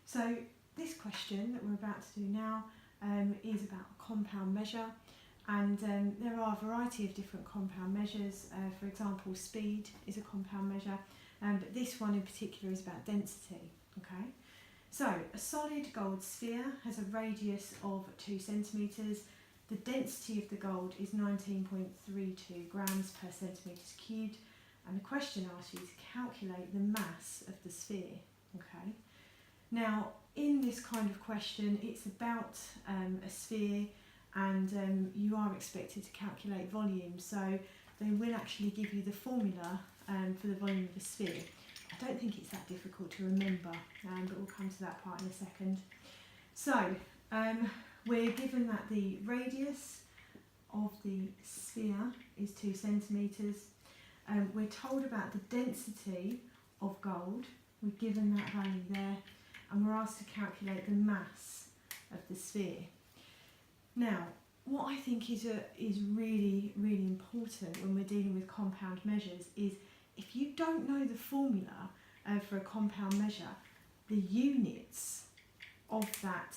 So this question that we're about to do now is about a compound measure, and there are a variety of different compound measures. For example, speed is a compound measure, but this one in particular is about density. Okay, so a solid gold sphere has a radius of 2 centimetres. The density of the gold is 19.32 grams per centimetres cubed, and the question asks you to calculate the mass of the sphere. Okay. Now, in this kind of question, it's about a sphere, and you are expected to calculate volume, so they will actually give you the formula for the volume of a sphere. I don't think it's that difficult to remember, but we'll come to that part in a second. So, we're given that the radius of the sphere is 2 centimetres. We're told about the density of gold. We're given that value there, and we're asked to calculate the mass of the sphere. Now, what I think is really, really important when we're dealing with compound measures is if you don't know the formula for a compound measure, the units of that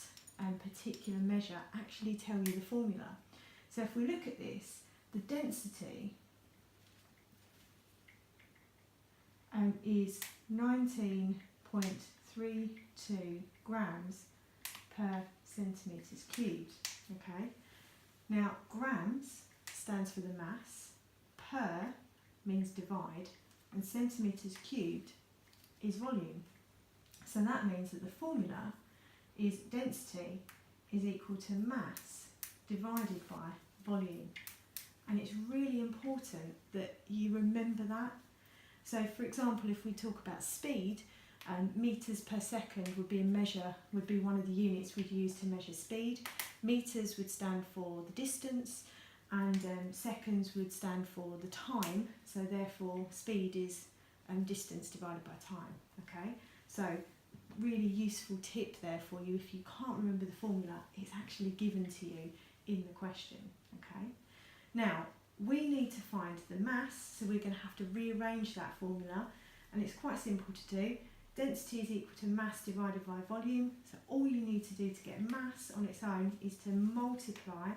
particular measure actually tell you the formula. So if we look at this, the density is 19.32 grams per centimetres cubed. Okay. Now, grams stands for the mass, per means divide, and centimetres cubed is volume. So that means that the formula is density is equal to mass divided by volume. And it's really important that you remember that. So for example, if we talk about speed, metres per second would be one of the units we'd use to measure speed. Metres would stand for the distance, and seconds would stand for the time, so therefore speed is distance divided by time. Okay, so really useful tip there for you. If you can't remember the formula, it's actually given to you in the question. Okay, now we need to find the mass, so we're going to have to rearrange that formula, and it's quite simple to do. Density is equal to mass divided by volume, so all you need to do to get mass on its own is to multiply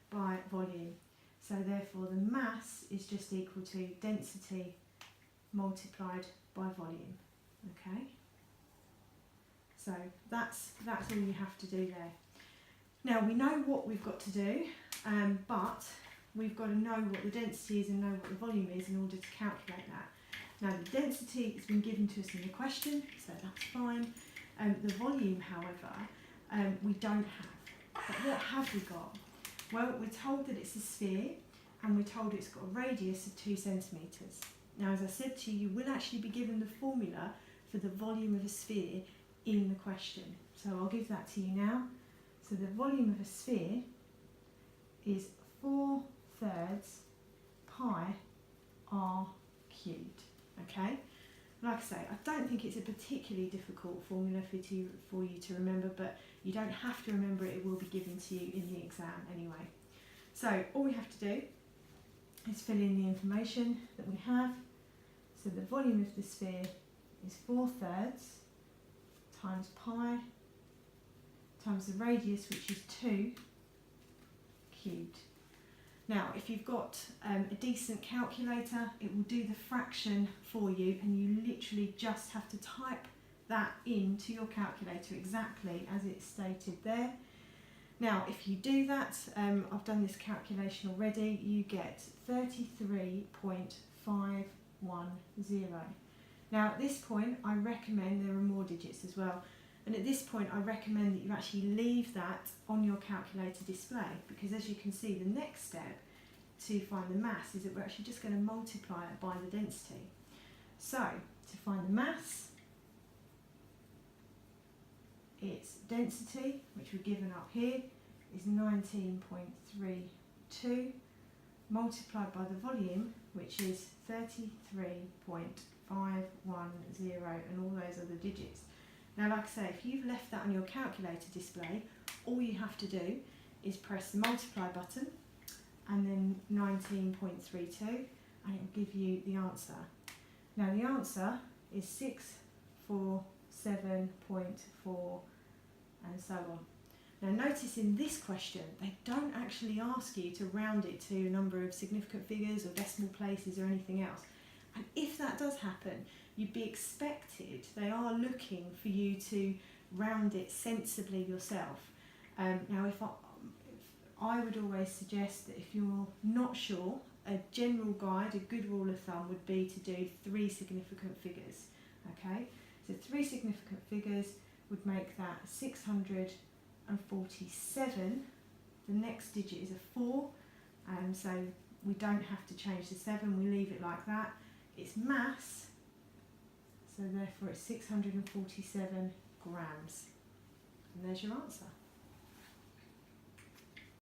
by volume. So therefore the mass is just equal to density multiplied by volume. Okay, so that's all you have to do there. Now we know what we've got to do, but we've got to know what the density is and know what the volume is in order to calculate that. Now the density has been given to us in the question, so that's fine. The volume, however, we don't have. But what have we got? Well, we're told that it's a sphere, and we're told it's got a radius of 2 centimetres. Now, as I said to you, you will actually be given the formula for the volume of a sphere in the question. So I'll give that to you now. So the volume of a sphere is 4/3 pi r cubed. Okay, like I say, I don't think it's a particularly difficult formula for you to remember, but you don't have to remember it. It will be given to you in the exam anyway. So all we have to do is fill in the information that we have. So the volume of the sphere is 4/3 times pi times the radius, which is 2 cubed. Now, if you've got a decent calculator, it will do the fraction for you, and you literally just have to type that into your calculator exactly as it's stated there. Now, if you do that, I've done this calculation already, you get 33.510. Now, at this point, I recommend there are more digits as well. And at this point, I recommend that you actually leave that on your calculator display, because as you can see, the next step to find the mass is that we're actually just going to multiply it by the density. So, to find the mass, its density, which we're given up here, is 19.32, multiplied by the volume, which is 33.510, and all those other digits. Now, like I say, if you've left that on your calculator display, all you have to do is press the multiply button and then 19.32, and it will give you the answer. Now, the answer is 647 7.4 and so on. Now notice in this question they don't actually ask you to round it to a number of significant figures or decimal places or anything else. And if that does happen, you'd be expected, they are looking for you to round it sensibly yourself. Now if I would always suggest that if you're not sure, a general guide, a good rule of thumb would be to do 3 significant figures. Okay, so 3 significant figures would make that 647. The next digit is a 4, so we don't have to change the 7, we leave it like that. It's mass, so therefore it's 647 grams. And there's your answer.